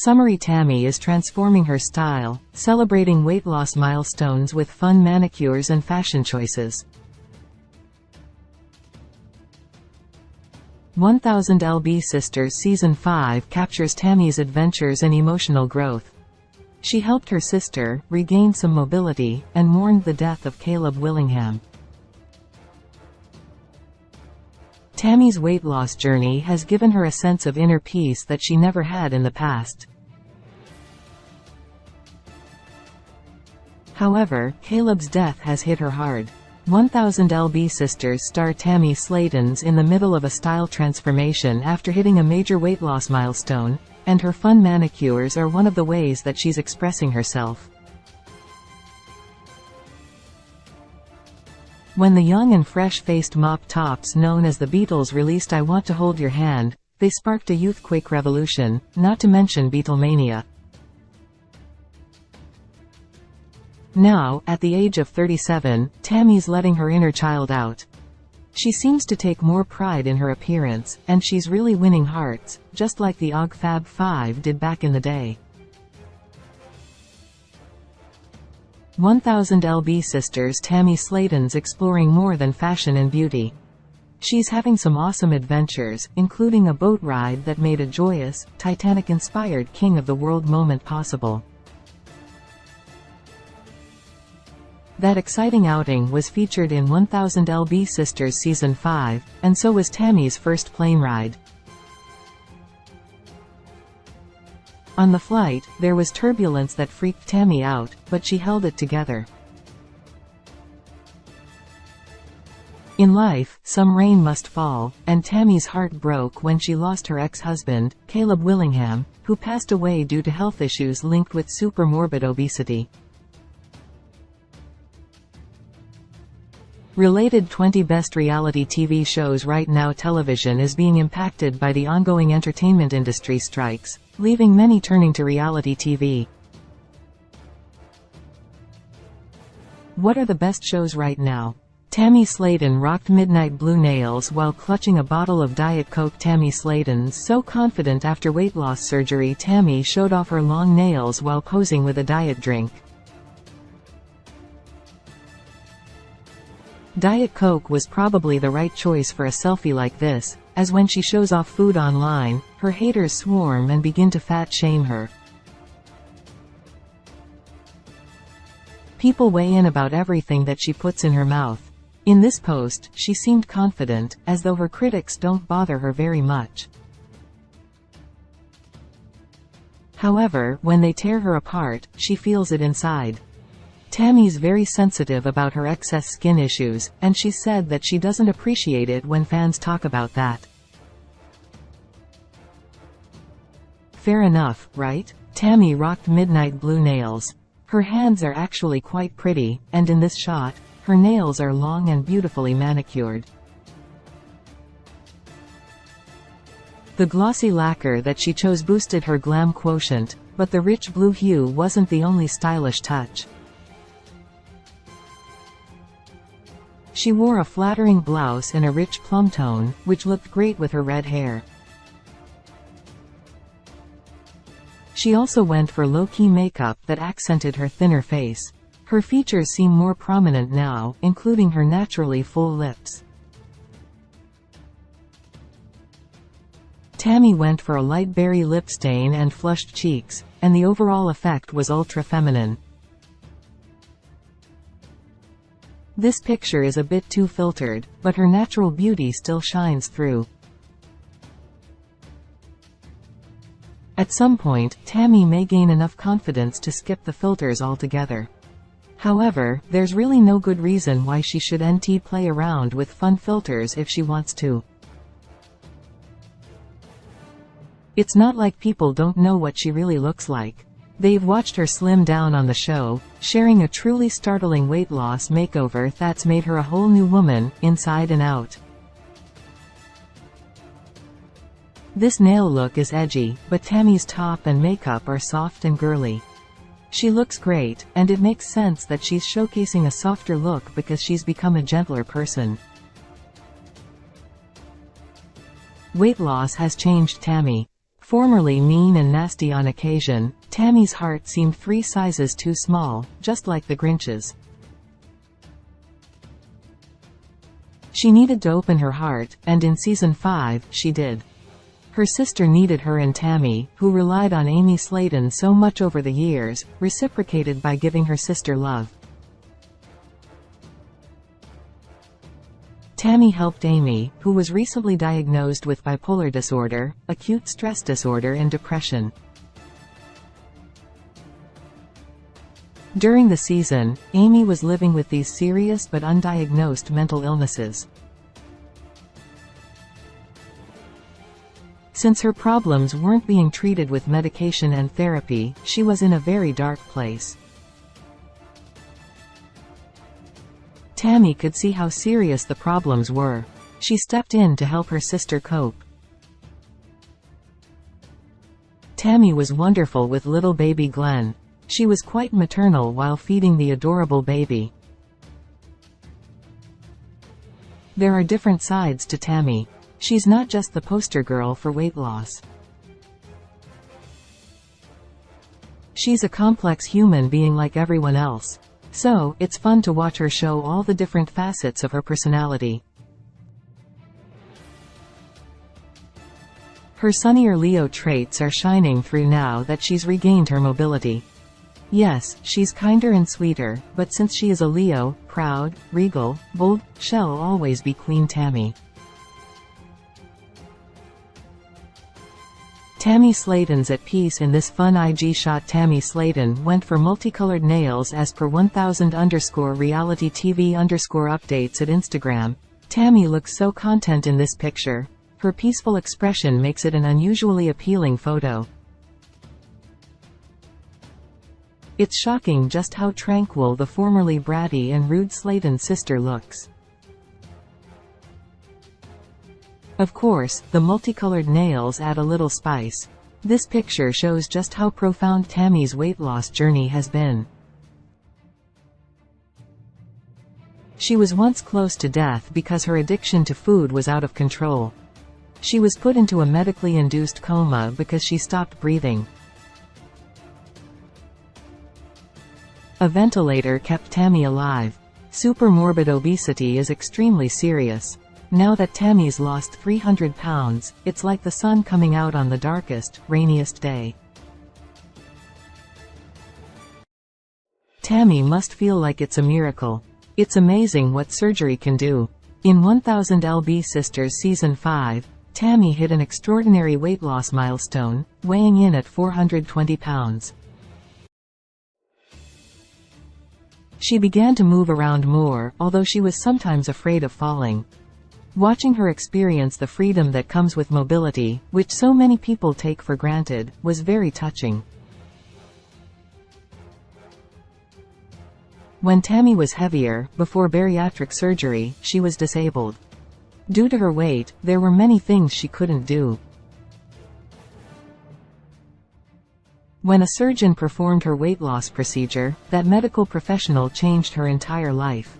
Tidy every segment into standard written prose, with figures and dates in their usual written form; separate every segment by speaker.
Speaker 1: Summery Tammy is transforming her style, celebrating weight loss milestones with fun manicures and fashion choices. 1000 lb Sisters Season 5 captures Tammy's adventures and emotional growth. She helped her sister regain some mobility and mourned the death of Caleb Willingham. Tammy's weight loss journey has given her a sense of inner peace that she never had in the past. However, Caleb's death has hit her hard. 1000 lb Sisters star Tammy Sladen's in the middle of a style transformation after hitting a major weight loss milestone, and her fun manicures are one of the ways that she's expressing herself. When the young and fresh-faced mop tops known as the Beatles released I Want to Hold Your Hand, they sparked a youthquake revolution, not to mention Beatlemania. Now, at the age of 37, Tammy's letting her inner child out. She seems to take more pride in her appearance, and she's really winning hearts, just like the OG Fab 5 did back in the day. 1000 lb Sisters Tammy Sladen's exploring more than fashion and beauty. She's having some awesome adventures, including a boat ride that made a joyous, Titanic-inspired King of the World moment possible. That exciting outing was featured in 1000 lb Sisters Season 5, and so was Tammy's first plane ride. On the flight, there was turbulence that freaked Tammy out, but she held it together. In life, some rain must fall, and Tammy's heart broke when she lost her ex-husband, Caleb Willingham, who passed away due to health issues linked with supermorbid obesity. Related 20 Best Reality TV Shows Right now. Television is being impacted by the ongoing entertainment industry strikes, leaving many turning to reality TV. What are the best shows right now? Tammy Sladen rocked midnight blue nails while clutching a bottle of Diet Coke. Tammy Sladen's so confident after weight loss surgery. Tammy showed off her long nails while posing with a diet drink. Diet Coke was probably the right choice for a selfie like this, as when she shows off food online, her haters swarm and begin to fat shame her. People weigh in about everything that she puts in her mouth. In this post, she seemed confident, as though her critics don't bother her very much. However, when they tear her apart, she feels it inside. Tammy's very sensitive about her excess skin issues, and she said that she doesn't appreciate it when fans talk about that. Fair enough, right? Tammy rocked midnight blue nails. Her hands are actually quite pretty, and in this shot, her nails are long and beautifully manicured. The glossy lacquer that she chose boosted her glam quotient, but the rich blue hue wasn't the only stylish touch. She wore a flattering blouse in a rich plum tone, which looked great with her red hair. She also went for low-key makeup that accented her thinner face. Her features seem more prominent now, including her naturally full lips. Tammy went for a light berry lip stain and flushed cheeks, and the overall effect was ultra-feminine. This picture is a bit too filtered, but her natural beauty still shines through. At some point, Tammy may gain enough confidence to skip the filters altogether. However, there's really no good reason why she should play around with fun filters if she wants to. It's not like people don't know what she really looks like. They've watched her slim down on the show, sharing a truly startling weight loss makeover that's made her a whole new woman, inside and out. This nail look is edgy, but Tammy's top and makeup are soft and girly. She looks great, and it makes sense that she's showcasing a softer look because she's become a gentler person. Weight loss has changed Tammy. Formerly mean and nasty on occasion, Tammy's heart seemed 3 sizes too small, just like the Grinch's. She needed to open her heart, and in Season 5, she did. Her sister needed her, and Tammy, who relied on Amy Sladen so much over the years, reciprocated by giving her sister love. Tammy helped Amy, who was recently diagnosed with bipolar disorder, acute stress disorder and depression. During the season, Amy was living with these serious but undiagnosed mental illnesses. Since her problems weren't being treated with medication and therapy, she was in a very dark place. Tammy could see how serious the problems were. She stepped in to help her sister cope. Tammy was wonderful with little baby Glenn. She was quite maternal while feeding the adorable baby. There are different sides to Tammy. She's not just the poster girl for weight loss. She's a complex human being like everyone else. So, it's fun to watch her show all the different facets of her personality. Her sunnier Leo traits are shining through now that she's regained her mobility. Yes, she's kinder and sweeter, but since she is a Leo, proud, regal, bold, she'll always be Queen Tammy. Tammy Sladen's at peace in this fun IG shot. Tammy Sladen went for multicolored nails as per 1000_reality TV_updates at Instagram. Tammy looks so content in this picture. Her peaceful expression makes it an unusually appealing photo. It's shocking just how tranquil the formerly bratty and rude Sladen sister looks. Of course, the multicolored nails add a little spice. This picture shows just how profound Tammy's weight loss journey has been. She was once close to death because her addiction to food was out of control. She was put into a medically induced coma because she stopped breathing. A ventilator kept Tammy alive. Supermorbid obesity is extremely serious. Now that Tammy's lost 300 pounds, it's like the sun coming out on the darkest, rainiest day. Tammy must feel like it's a miracle. It's amazing what surgery can do. In 1000 lb Sisters Season 5, Tammy hit an extraordinary weight loss milestone, weighing in at 420 pounds. She began to move around more, although she was sometimes afraid of falling. Watching her experience the freedom that comes with mobility, which so many people take for granted, was very touching. When Tammy was heavier, before bariatric surgery, she was disabled. Due to her weight, there were many things she couldn't do. When a surgeon performed her weight loss procedure, that medical professional changed her entire life.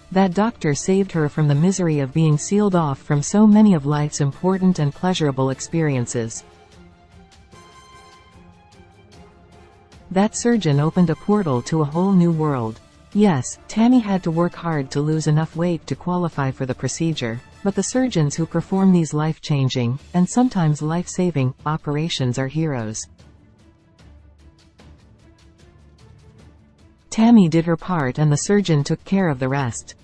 Speaker 1: That doctor saved her from the misery of being sealed off from so many of life's important and pleasurable experiences. That surgeon opened a portal to a whole new world. Yes, Tammy had to work hard to lose enough weight to qualify for the procedure, but the surgeons who perform these life-changing, and sometimes life-saving, operations are heroes. Tammy did her part and the surgeon took care of the rest.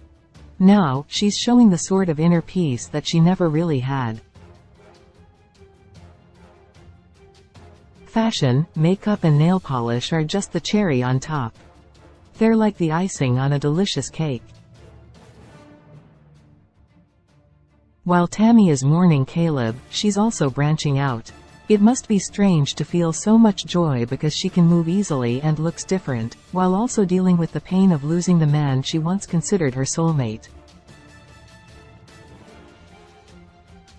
Speaker 1: Now, she's showing the sort of inner peace that she never really had. Fashion, makeup and nail polish are just the cherry on top. They're like the icing on a delicious cake. While Tammy is mourning Caleb, she's also branching out. It must be strange to feel so much joy because she can move easily and looks different, while also dealing with the pain of losing the man she once considered her soulmate.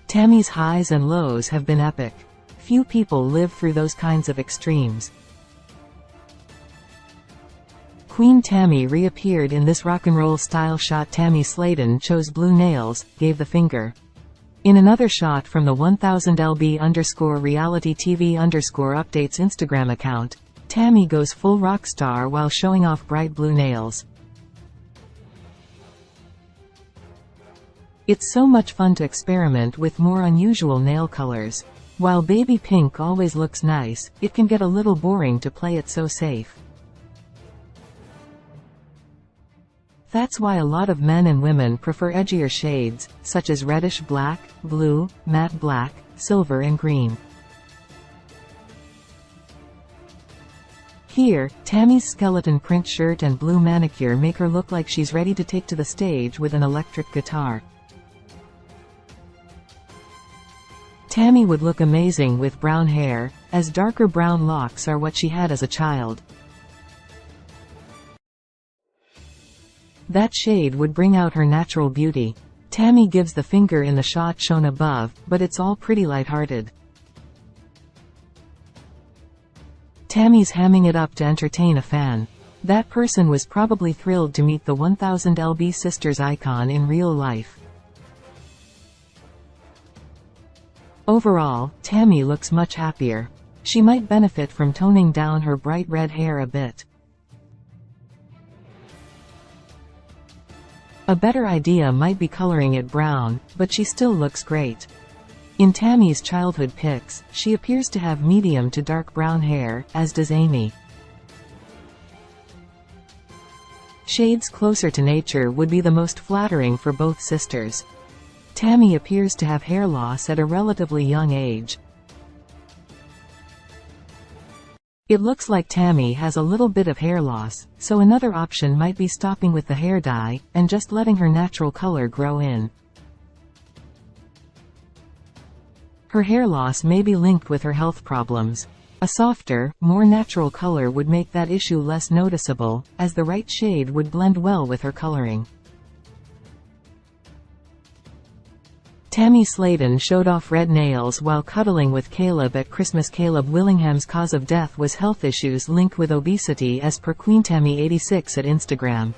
Speaker 1: Tammy's highs and lows have been epic. Few people live through those kinds of extremes. Queen Tammy reappeared in this rock'n'roll style shot. Tammy Sladen chose blue nails, gave the finger. In another shot from the 1000lb_reality TV_updates Instagram account, Tammy goes full rock star while showing off bright blue nails. It's so much fun to experiment with more unusual nail colors. While baby pink always looks nice, it can get a little boring to play it so safe. That's why a lot of men and women prefer edgier shades, such as reddish black, blue, matte black, silver and green. Here, Tammy's skeleton print shirt and blue manicure make her look like she's ready to take to the stage with an electric guitar. Tammy would look amazing with brown hair, as darker brown locks are what she had as a child. That shade would bring out her natural beauty. Tammy gives the finger in the shot shown above, but it's all pretty lighthearted. Tammy's hamming it up to entertain a fan. That person was probably thrilled to meet the 1000lb sisters icon in real life. Overall, Tammy looks much happier. She might benefit from toning down her bright red hair a bit. A better idea might be coloring it brown, but she still looks great. In Tammy's childhood pics, she appears to have medium to dark brown hair, as does Amy. Shades closer to nature would be the most flattering for both sisters. Tammy appears to have hair loss at a relatively young age. It looks like Tammy has a little bit of hair loss, so another option might be stopping with the hair dye, and just letting her natural color grow in. Her hair loss may be linked with her health problems. A softer, more natural color would make that issue less noticeable, as the right shade would blend well with her coloring. Tammy Sladen showed off red nails while cuddling with Caleb at Christmas. Caleb Willingham's cause of death was health issues linked with obesity, as per Queen Tammy 86 at Instagram.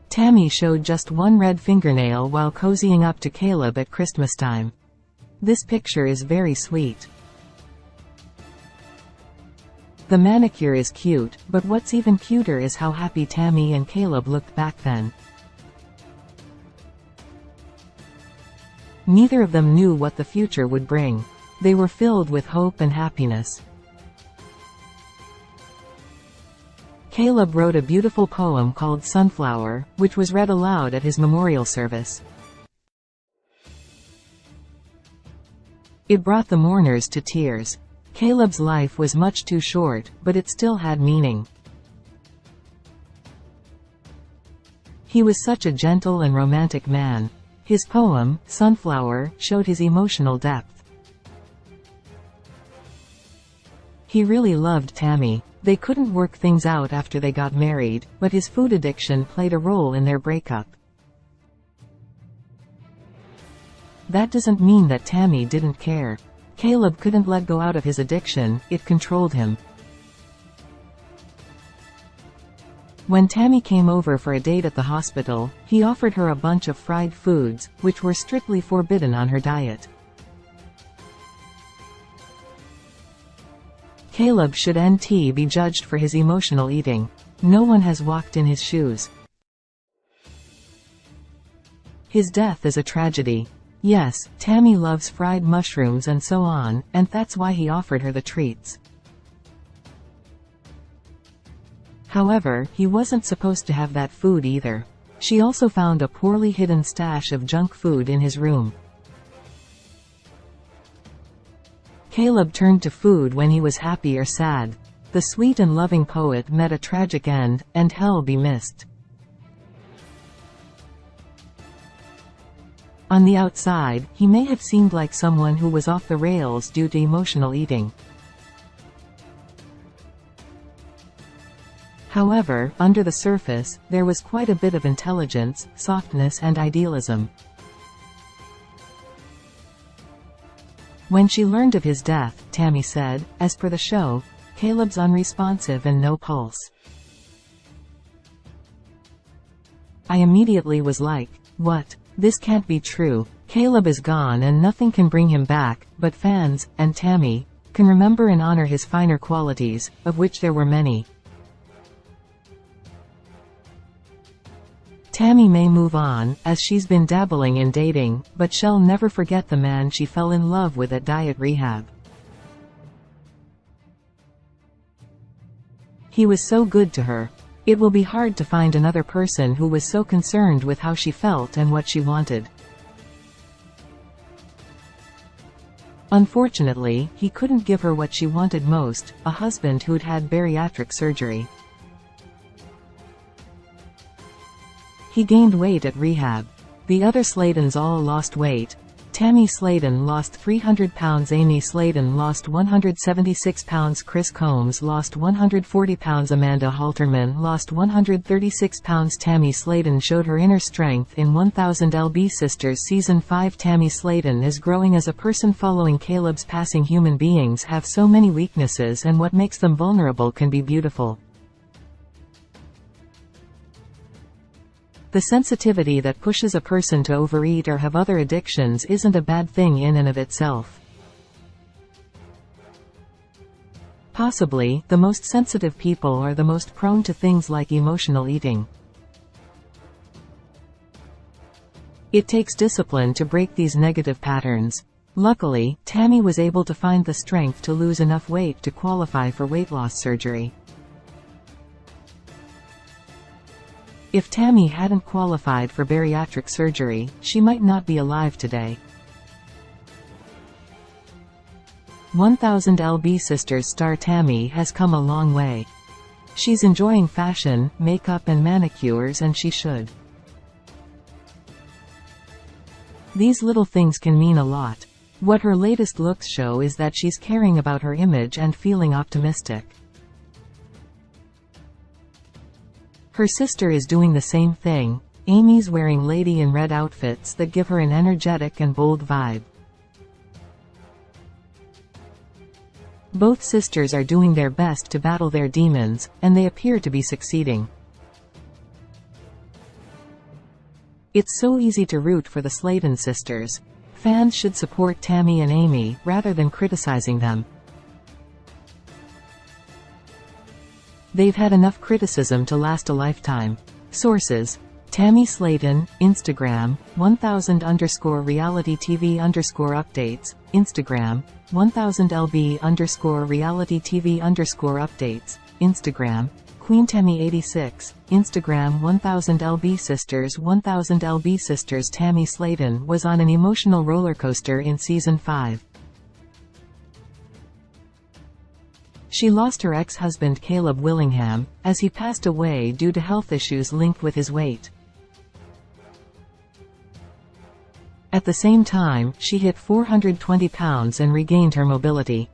Speaker 1: Tammy showed just one red fingernail while cozying up to Caleb at Christmas time. This picture is very sweet. The manicure is cute, but what's even cuter is how happy Tammy and Caleb looked back then. Neither of them knew what the future would bring. They were filled with hope and happiness. Caleb wrote a beautiful poem called Sunflower, which was read aloud at his memorial service. It brought the mourners to tears. Caleb's life was much too short, but it still had meaning. He was such a gentle and romantic man. His poem, Sunflower, showed his emotional depth. He really loved Tammy. They couldn't work things out after they got married, but his food addiction played a role in their breakup. That doesn't mean that Tammy didn't care. Caleb couldn't let go out of his addiction, it controlled him. When Tammy came over for a date at the hospital, he offered her a bunch of fried foods, which were strictly forbidden on her diet. Caleb should be judged for his emotional eating. No one has walked in his shoes. His death is a tragedy. Yes, Tammy loves fried mushrooms and so on, and that's why he offered her the treats. However, he wasn't supposed to have that food either. She also found a poorly hidden stash of junk food in his room. Caleb turned to food when he was happy or sad. The sweet and loving poet met a tragic end, and hell be missed. On the outside, he may have seemed like someone who was off the rails due to emotional eating. However, under the surface, there was quite a bit of intelligence, softness and idealism. When she learned of his death, Tammy said, as per the show, Caleb's unresponsive and no pulse. I immediately was like, What? This can't be true. Caleb is gone and nothing can bring him back, but fans, and Tammy, can remember and honor his finer qualities, of which there were many. Tammy may move on, as she's been dabbling in dating, but she'll never forget the man she fell in love with at diet rehab. He was so good to her. It will be hard to find another person who was so concerned with how she felt and what she wanted. Unfortunately, he couldn't give her what she wanted most, a husband who'd had bariatric surgery. He gained weight at rehab. The other Sladens all lost weight. Tammy Sladen lost 300 pounds, Amy Sladen lost 176 pounds, Chris Combs lost 140 pounds, Amanda Halterman lost 136 pounds. Tammy Sladen showed her inner strength in 1000 lb Sisters Season 5. Tammy Sladen is growing as a person following Caleb's passing. Human beings have so many weaknesses, and what makes them vulnerable can be beautiful. The sensitivity that pushes a person to overeat or have other addictions isn't a bad thing in and of itself. Possibly, the most sensitive people are the most prone to things like emotional eating. It takes discipline to break these negative patterns. Luckily, Tammy was able to find the strength to lose enough weight to qualify for weight loss surgery. If Tammy hadn't qualified for bariatric surgery, she might not be alive today. 1000 lb Sisters star Tammy has come a long way. She's enjoying fashion, makeup and manicures, and she should. These little things can mean a lot. What her latest looks show is that she's caring about her image and feeling optimistic. Her sister is doing the same thing. Amy's wearing lady in red outfits that give her an energetic and bold vibe. Both sisters are doing their best to battle their demons, and they appear to be succeeding. It's so easy to root for the Sladen sisters. Fans should support Tammy and Amy, rather than criticizing them. They've had enough criticism to last a lifetime. Sources: Tammy Sladen, Instagram, 1000_reality TV _updates, Instagram, 1000lb_reality TV _updates, Instagram, Queen Tammy 86, Instagram 1000lb Sisters. 1000lb Sisters. Tammy Sladen was on an emotional roller coaster in Season 5. She lost her ex-husband Caleb Willingham, as he passed away due to health issues linked with his weight. At the same time, she hit 420 pounds and regained her mobility.